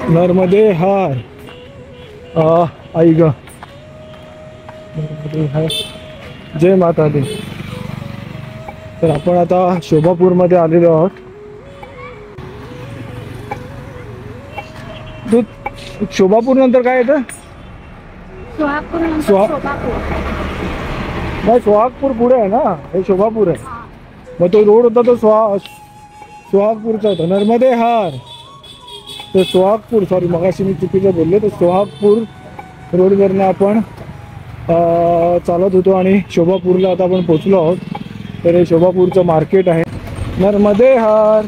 नर्मदे हार आई ग नर्मदे हार जय माता दी. तर आपण आता शोभापूरमध्ये आलेलो आहोत. तू शोभापूर नंतर काय येतं? सोहागपूर नंतर शोभापूर. नाही, सोहागपूर पुढे आहे ना, हे शोभापूर आहे. मग तो रोड होता तो सोहागपूरचा होता. नर्मदे हार तो सोहागपूर, सॉरी मगाशी मी चुकीचं बोललो. तर सोहागपूर रोडवरनं आपण चालत होतो आणि शोभापूरला आता आपण पोचलो आहोत. तर हे शोभापूरचं मार्केट आहे. नर्मदे हार.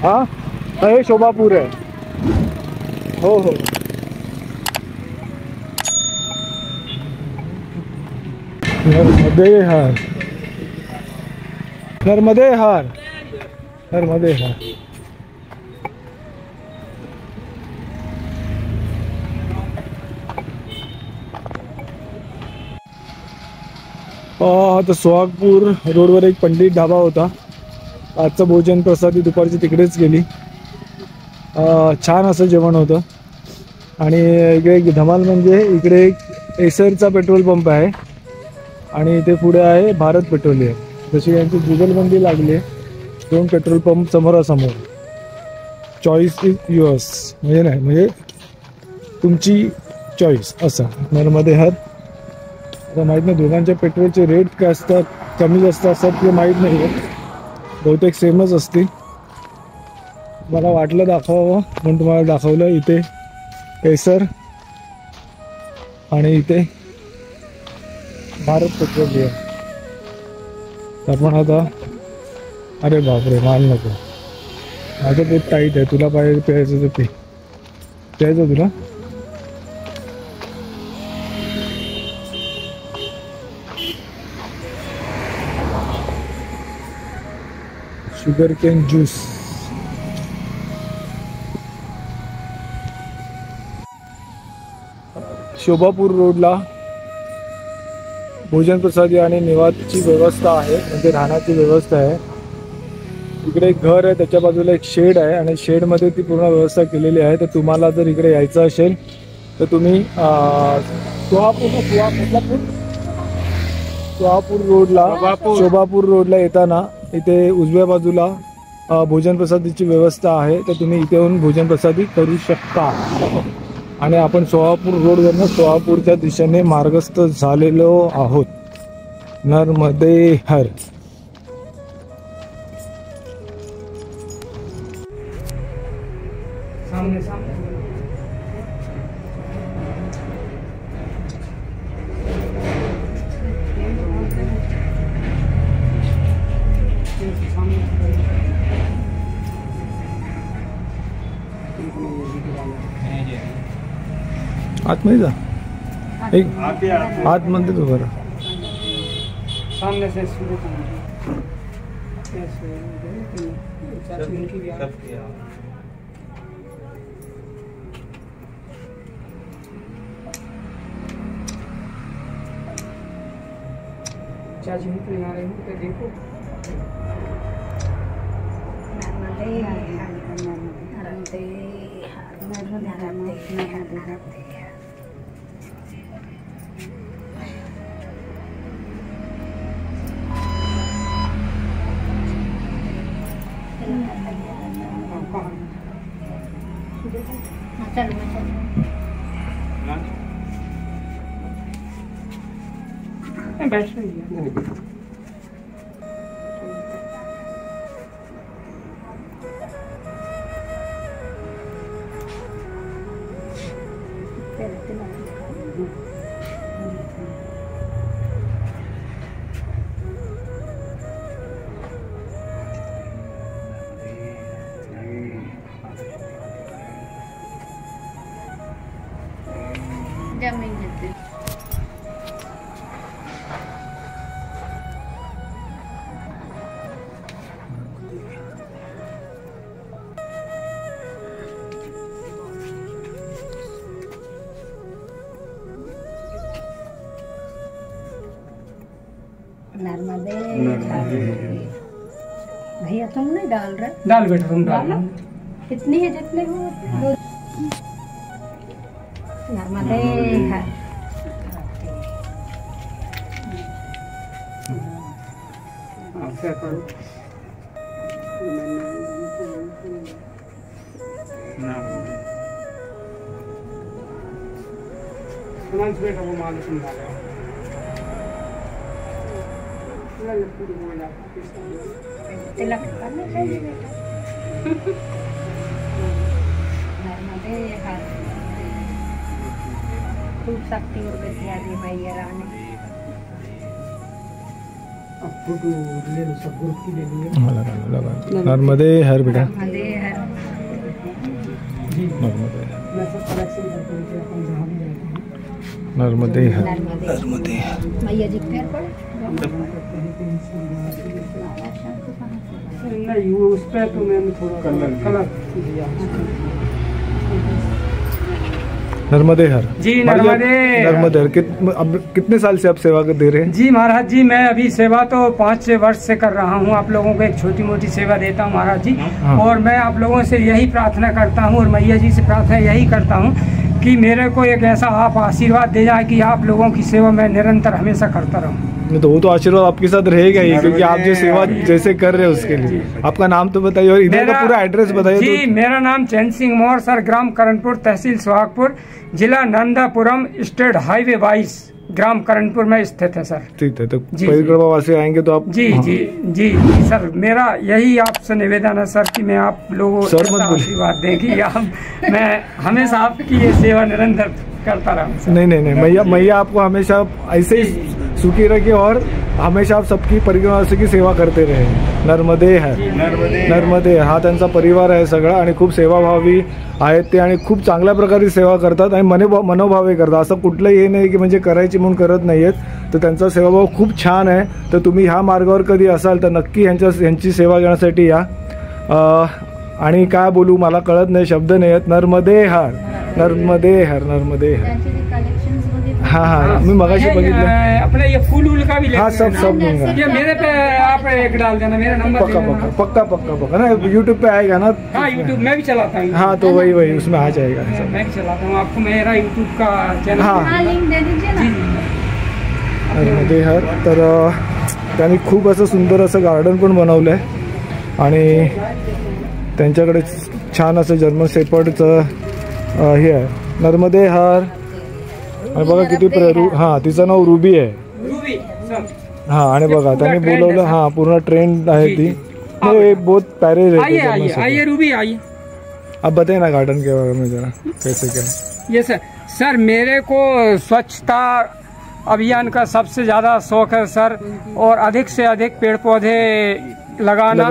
हा, हे शोभापूर आहे. हो हो. नर्मदे हार, नर्मदे हार, नर्मदे हार. आता सोहागपूर रोडवर एक पंडित ढाबा होता. आजचं भोजन प्रसादी दुपारची तिकडेच गेली. छान असं जेवण होतं. आणि इकडे एक धमाल म्हणजे इकडे एक एसरचा पेट्रोल पंप आहे आणि इथे पुढे आहे भारत पेट्रोलियम. जशी यांची जुगलबंदी लागली आहे, दोन पेट्रोल पंप समोरासमोर. चॉईस इज युअर्स, म्हणजे नाही म्हणजे तुमची चॉईस असं. नर्मदे हार. आता माहीत नाही दोघांच्या पेट्रोलचे रेट काय असतात, कमी जास्त असतात किंवा माहीत नाही आहे. बहुतेक सेमच असतील. मला वाटलं दाखवावं म्हणून तुम्हाला दाखवलं. इथे एसर आणि इथे भारत पेट्रोलियम. आपण आता, अरे बापरे माल नको, माझं पोट टाईट आहे. तुला पाहिजे प्यायचं तर प्यायचं तुला. Sugar cane juice. शोभापूर रोडला भोजन प्रसादी आणि निवासची व्यवस्था आहे, म्हणजे राहण्याची व्यवस्था आहे. इकडे एक घर आहे, त्याच्या बाजूला एक शेड आहे आणि शेडमध्ये ती पूर्ण व्यवस्था केलेली आहे. तर तुम्हाला जर इकडे यायचं असेल तर तुम्ही शोभापूर रोडला येताना इथे उजव्या बाजूला भोजन प्रसादीची व्यवस्था आहे. तर तुम्ही इथे येऊन भोजन प्रसादी करू शकता. आणि आपण सोहापूर रोडवरनं सोहापूरच्या दिशेने मार्गस्थ झालेलो आहोत. नर्मदे हर. सामने सामने आतमध्ये जा, एक आतमध्ये तो बरं. सामने से शुरू चाची निकल आ रही हूँ तो देखो. बैठ रही है. जमीन घेतली. नर्मदे भैया तुम नहीं डाल रहे? डाल बेटा तुम डाल। कितनी है जितने हो दो। नर्मदे हर बेटा वो माल तुम डालो। तिलक करना चाहिए बेटा। नर्मदे हर खूब शक्ति और विद्या दी मैया रानी। अब फोटो ले लो, सब ग्रुप की ले लो। लगा नर्मदे हर बेटा। नर्मदे हर नर्मदे मैं सब कलेक्शन करके लेके आता हूँ जहाँ भी रहता हूँ। नर्मदे हर नर्मदे मैया जी पैर पड़े नहीं वो उस पे तो मैंने थोड़ा कलर दिया। नर्मदे हर जी भाई, अब नर्मदे नर्मदे हर अब कितने साल से आप सेवा दे रहे हैं? जी महाराज जी, मैं अभी सेवा तो 5-6 वर्ष से कर रहा हूँ। आप लोगों को एक छोटी मोटी सेवा देता हूँ महाराज जी। हाँ। और मैं आप लोगों से यही प्रार्थना करता हूँ और मैया जी से प्रार्थना यही करता हूँ कि मेरे को एक ऐसा आप आशीर्वाद दे जाए कि आप लोगों की सेवा मैं निरंतर हमेशा करता रहूँ। नहीं तो वो तो आशीर्वाद आपके साथ रहेगा ही, क्योंकि आप जो सेवा जैसे कर रहे हैं उसके लिए। आपका नाम तो बताइए और इधर का पूरा एड्रेस बताइए। जी मेरा नाम चैन सिंह मौर्य सर, ग्राम करणपुर, तहसील सुहागपुर, जिला नंदापुरम, स्टेट हाईवे 22, ग्राम करणपुर में स्थित है सर। ठीक है, तो जी, परिक्रमा वासी आएंगे तो आप जी हाँ। जी जी जी सर, मेरा यही आपसे निवेदन है सर कि मैं आप लोगों सर को मत बोलिए। आशीर्वाद दें कि आप मैं हमेशा आपकी ये सेवा निरंतर करता रहूं सर। नहीं मैया आपको हमेशा ऐसे ही सुखी रखे और हमेशा आप सबकी परिक्रमा वासी की सेवा करते रहे। नर्मदे हर नर्मदे हा त्यांचा परिवार आहे सगळा आणि खूप सेवाभावी आहेत ते आणि खूप चांगल्या प्रकारे सेवा करतात आणि मनोभावे करतात। असं कुठलंही हे नाही की म्हणजे करायची म्हणून करत नाहीयेत, तर त्यांचा सेवाभाव खूप छान आहे। तर तुम्ही ह्या मार्गावर कधी असाल तर नक्की यांची सेवा घेण्यासाठी या। आणि काय बोलू मला कळत नाही, शब्द नाही आहेत। नर्मदे हर नर्मदे हर नर्मदे हर। हाँ हाँ मी मगाशी बघितलं। अपने ये फूल उल का भी लेते हाँ हैं सब ना? सब दूंगा। ये मेरे पे आप एक डाल देना, मेरा नंबर पक्का दे देना। पक्का पक्का पक्का पक्का ना, यूट्यूब पे आएगा ना। हाँ यूट्यूब मैं भी चलाता हूँ। हाँ तो वही उसमें आ जाएगा सब। मैं भी चलाता हूँ, आपको मेरा यूट्यूब का चैनल हाँ। लिंक दे दीजिए ना। नर्मदे हर तर त्यांनी खूप असं सुंदर असं गार्डन पण बनवलं आहे आणि त्यांच्याकडे छान असं जर्मन शेपर्डचं हे आहे। नर्मदे हर आणि बघा किती हां तिचं नाव रुबी आहे। Ruby sir. हाँ आणि बघा त्यांनी बोलवलं। हाँ पूर्ण ट्रेंड है थी। ये बहुत प्यारे रहते आइए हैं आइए जर्मन आइए रूबी आइए। आप बताइए ना गार्डन के बारे में जरा कैसे क्या है। ये सर मेरे को स्वच्छता अभियान का सबसे ज़्यादा शौक है सर, और अधिक से अधिक पेड़ पौधे लगाना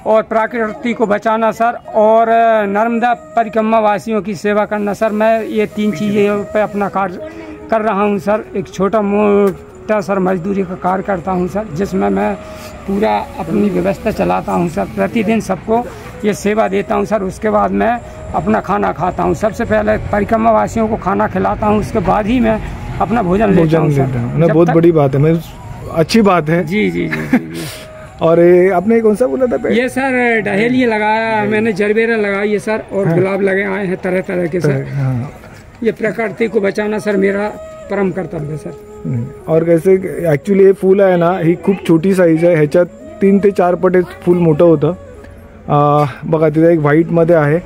और प्रकृति को बचाना सर, और नर्मदा परिक्रमा वासियों की सेवा करना सर। मैं ये 3 चीज़ों पे अपना कार्य कर रहा हूँ सर। एक छोटा मोटा सर मजदूरी का कार्य करता हूँ सर, जिसमें मैं पूरा अपनी व्यवस्था चलाता हूँ सर। प्रतिदिन सबको ये सेवा देता हूँ सर। उसके बाद मैं अपना खाना खाता हूँ। सबसे पहले परिक्रमा वासियों को खाना खिलाता हूँ, उसके बाद ही मैं अपना भोजन लेता हूँ सर। ना बहुत बड़ी बात है, मैं अच्छी बात है। जी जी जी जी। और ये आपने कौन सा बोला था? ये सर डहेलिया लगाया मैंने, जरबेरा लगाई है सर, और गुलाब लगे आए हैं तरह तरह के सर। हाँ। ये प्रकृति को बचाना सर मेरा परम कर्तव्य सर। और कैसे ॲक्च्युली हे फूल आहे ना, ही खूप छोटी साईज आहे, ह्याच्यात 3 ते 4 पट फूल मोठं होतं। बघा तिथे एक व्हाईटमध्ये आहे,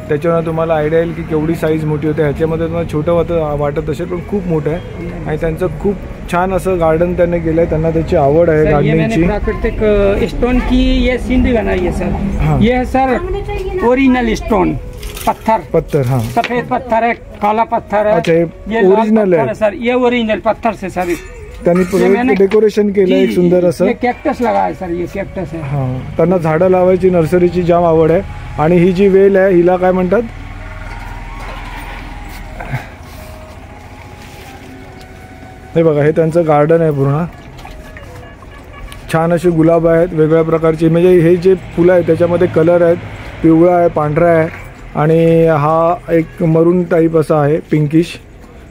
त्याच्यावर तुम्हाला आयडिया येईल की केवढी साईज मोठी होते। ह्याच्यामध्ये तुम्हाला छोटं वाटत असेल पण खूप मोठं आहे आणि त्यांचं खूप छान असं गार्डन त्यांनी केलं आहे। त्यांना त्याची आवड आहे सर, ये मैंने गार्डनिंगची। प्राकृतिक स्टोन की ये सीनरी बनाई है सर। हाँ। ये है सर ओरिजिनल स्टोन पत्थर। हाँ सफेद पत्थर है, काला पत्थर है। अच्छा, ये लाल ओरिजिनल पत्थर है। सर, ये ओरिजिनल पत्थर से सर। त्यांनी ये मैंने- डेकोरेशन केलं एक सुंदर असं। ये कैक्टस लगा है सर, ये कैक्टस है। हां त्यांना झाडं लावायची नर्सरीची जाम आवड आहे। आणि ही जी वेल आहे हिला काय म्हणतात? हे बघा हे त्यांचं गार्डन आहे पूर्ण। छान असे गुलाब आहेत वेगवेगळ्या प्रकारचे, म्हणजे हे जे फुलं आहेत त्याच्यामध्ये कलर आहेत, पिवळा आहे, पांढरा आहे आणि हा एक मरून टाईप असा आहे पिंकिश,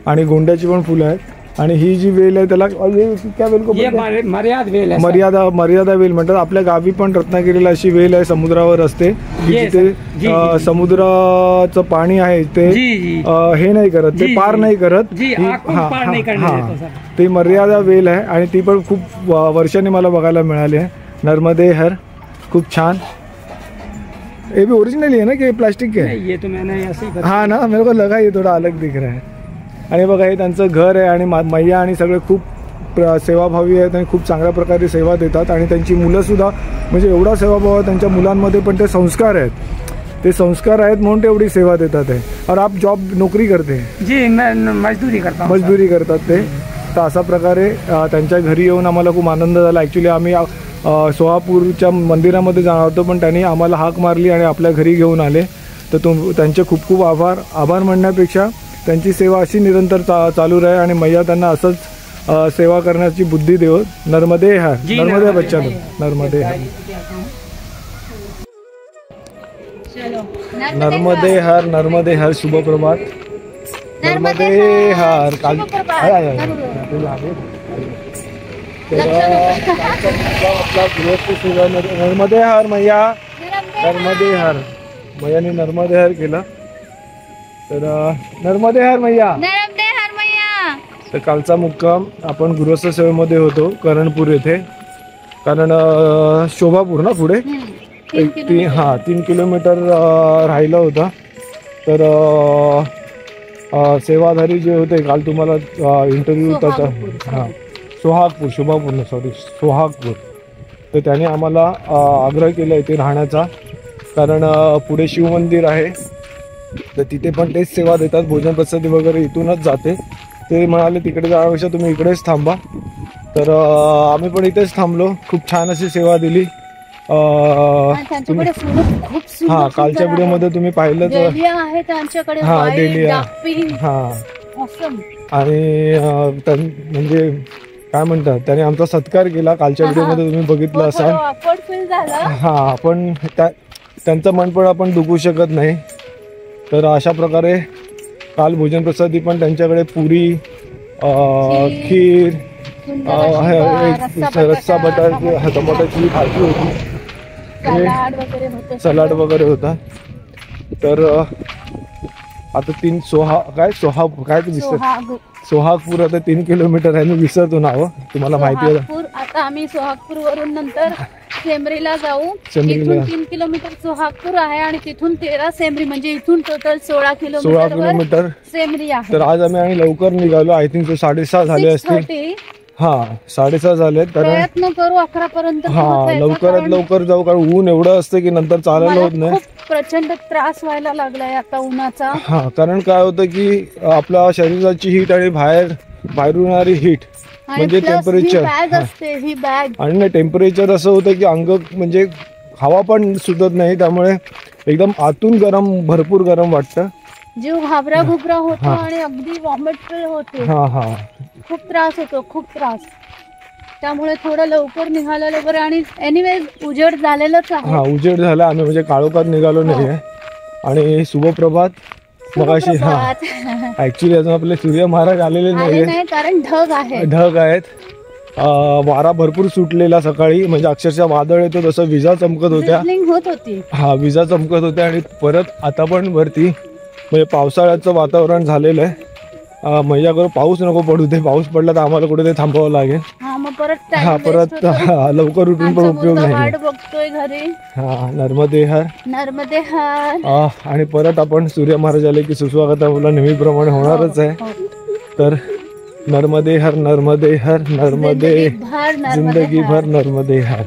आणि गोंड्याची पण फुलं आहेत। आणि ही जी वेल आहे त्याला क्या वेल को ये बोलते हैं? मर्याद वेल है सर। मर्यादा वेल म्हणतात. आपल्या गावी पण रत्नागिरीला अशी वेल आहे समुद्रावर असते की ये जिथे सर. जी, जी. समुद्राचं पाणी आहे ते जी जी हे नाही करत, ते जी, पार जी. नाही करत. जी ही- आग हा, पार हा, नहीं करने हा. देता सर। ती मर्यादा वेल आहे आणि ती पण खूप वर्षांनी मला बघायला मिळाली आहे. नर्मदे हर खूप छान. ये भी ओरिजिनल है ना कि प्लास्टिक के है? नहीं, ये तो मैंने ऐसे ही कर- हाँ ना, मेरे को लगा ये थोड़ा अलग दिख रहा है. आणि बघा हे त्यांचं घर आहे आणि मैया आणि सगळे खूप सेवाभावी आहेत आणि खूप चांगल्या प्रकारे सेवा देतात. आणि त्यांची मुलंसुद्धा म्हणजे एवढा सेवाभाव आहे त्यांच्या मुलांमध्ये, पण ते संस्कार आहेत. ते संस्कार आहेत म्हणून ते एवढी सेवा देतात आहे. और आप जॉब नोकरी करते हैं? जी मैं मजदूरी करता हूँ सर। मजदुरी करतात ते. तर अशा प्रकारे त्यांच्या घरी येऊन आम्हाला खूप आनंद झाला. ॲक्च्युली आम्ही सोहापूरच्या मंदिरामध्ये जाणार होतो, पण त्यांनी आम्हाला हाक मारली आणि आपल्या घरी घेऊन आले. तर त्यांचे खूप खूप आभार म्हणण्यापेक्षा त्यांची सेवा अशी निरंतर चालू राहे आणि मैया त्यांना असंच सेवा करण्याची बुद्धी देव. नर्मदे हर. जी, नर्मदे नर्मदे बच्चा हर. नर्मदे हर. चलो नर्मदे हर. नर्मदे हर. शुभ प्रभात. नर्मदे हर. काल आपला गृहस्थ सेवा नर्मदे हर मैया. नर्मदे हर. मैयाने नर्मदे हर केलं. तर नर्मदे हर मैया. नर्मदे हर मैया. तर कालचा मुक्काम आपण गृहस्थ सेवेमध्ये होतो करणपूर येथे. कारण शोभापूर ना पुढे 3 किलोमीटर राहिलं होतं. तर सेवाधारी जे होते काल तुम्हाला इंटरव्ह्यू त्याचा हां सोहागपूर शोभापूर सॉरी सोहागपूर. तर त्याने आम्हाला आग्रह केला इथे राहण्याचा. कारण पुढे शिवमंदिर आहे तर तिथे पण तेच सेवा देतात. भोजन प्रसादी वगैरे इथूनच जाते. ते म्हणाले तिकडे जाण्यापेक्षा तुम्ही इकडेच थांबा. तर आम्ही पण इथेच थांबलो. खूप छान अशी सेवा दिली. त्यांच्याकडे फुलं खूप सुंदर हां कालच्या व्हिडिओमध्ये तुम्ही पाहिलं तर डेलिया आहे त्यांच्याकडे. हां white, डेलिया dark pink. हां Awesome. आणि म्हणजे काय म्हणतात त्याने आमचा सत्कार केला. कालच्या व्हिडिओमध्ये तुम्ही बघितलं असाल. awkward feel झालं. हां पण त्यांचं मन पण आपण दुखवू शकत नाही. तर अशा प्रकारे काल भोजन प्रसादी पण त्यांच्याकडे पुरी खीर रस्सा बटाटा टमाट्याची भाजी होती. सलाड वगैरे होतं. सलाड वगैरे होता. तर आता काय ते विसर सोहागपूर आता 3 किलोमीटर आहे. मी विसरतो नाव तुम्हाला माहिती आहे. सोहागपूर. आता आम्ही सोहागपूर वरून नंतर सेमरीला जाऊ. सेमरीला. इथून 3 किलोमीटर सोहागपूर आहे आणि तिथून 13 सेमरी, म्हणजे इथून टोटल 16 16 किलोमीटर सेमरी आहे. तर आज आम्ही लवकर निघालो. आय थिंक 6:30 झाले असतील. 6:30. हा 6:30 झाले. कारण प्रयत्न करू 11 पर्यंत हा पोहोचायचा, लवकरात कारण लवकर जाऊ. कारण ऊन एवढं असतं की नंतर चालायला मला होत नाही. खूप प्रचंड त्रास व्हायला लागलाय आता उन्हाचा. हा कारण काय होतं की आपल्या शरीराची हीट आणि बाहेरून येणारी हीट आणि म्हणजे plus ही टेम्परेचर बॅग असते, ही बॅग. आणि ना टेम्परेचर असं होतं की अंग म्हणजे हवा पण सुटत नाही. त्यामुळे एकदम आतून भरपूर गरम वाटतं. जीव घाबरा घुबरा होतो हा. आणि अगदी वॉमिट होते. हा हा खूप त्रास होतो, खूप त्रास. त्यामुळे थोडं लवकर निघालेलं बरं. आणि एनिवेज उजेड झालेलंच आहे. हा उजेड झाला. आम्ही म्हणजे काळोखात निघालो नाहीये. आणि शुभप्रभात मगाशी हा ऍक्च्युली अजून आपले सूर्य महाराज आलेले आले नाहीये. नाही कारण ढग आहे. ढग आहेत. वारा भरपूर सुटलेला सकाळी. म्हणजे अक्षरशः वादळ येतो तसं विजा चमकत होत्या. Drizzling होत होती. हा विजा चमकत होत्या. आणि परत आता पण वरती म्हणजे पावसाळ्याचं वातावरण झालेलं आहे. मैयाकडे पाऊस नको पडू दे. पाऊस पडला तर आम्हाला कुठे ते थांबावं लागेल. हा मग परत time हा waste परत होतो. लवकर उठून पण आमचा उपयोग मुलगा नाही. वाट बघतोय घरी. हा नर्मदे हर. नर्मदे हर. आणि परत आपण सूर्य महाराज आले की सुस्वागत आपला नेहमीप्रमाणे होणारच आहे. हो. तर नर्मदे हर. नर्मदे हर. नर्मदे जिंदगी भर नर्मदे जिंदगी हर. भर नर्मदे हर.